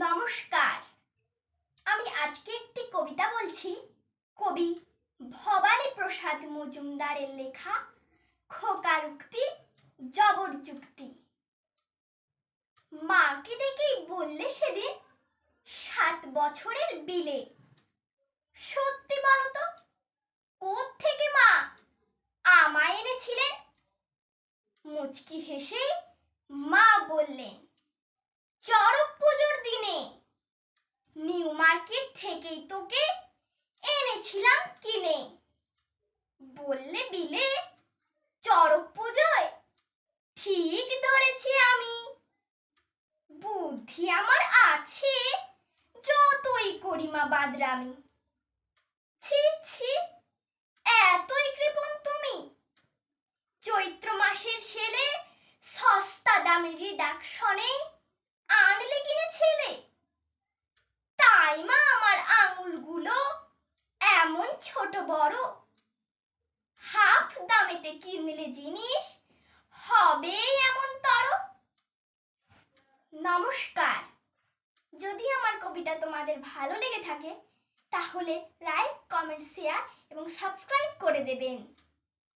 নমস্কার। আমি আজকে একটি কবিতা বলছি। কবি ভবানী প্রসাদ মজুমদারের লেখা খোকার উক্তি জবর যুক্তি। মাকে ডেকেই বললে সেদিন 7 বছরের বিলে, সত্যি বলো তো কোত্থেকে মা আমায় এনেছিলেন? মুচকি হেসেই মা বললেন, চড়ক পুজোর দিনে নিউ মার্কেট থেকেই তোকে এনেছিলাম কিনে। বললে বিলে, চড়ক পুজোয় ঠিক ধরেছি আমি। বুদ্ধি আমার আছে, যতই করি মা বাদরামি। ছি ছি, এতই কৃপণ তুমি? চৈত্র মাসের ছেলে সস্তা দামেরই ডাক শোনে আনলে কিনে ছেলে। তাই মা আমার আঙুলগুলো এমন ছোট বড়, হাফ দামেতে কিনলে জিনিস হবে এমন তর। নমস্কার। যদি আমার কবিতা তোমাদের ভালো লেগে থাকে তাহলে লাইক, কমেন্ট, শেয়ার এবং সাবস্ক্রাইব করে দেবেন।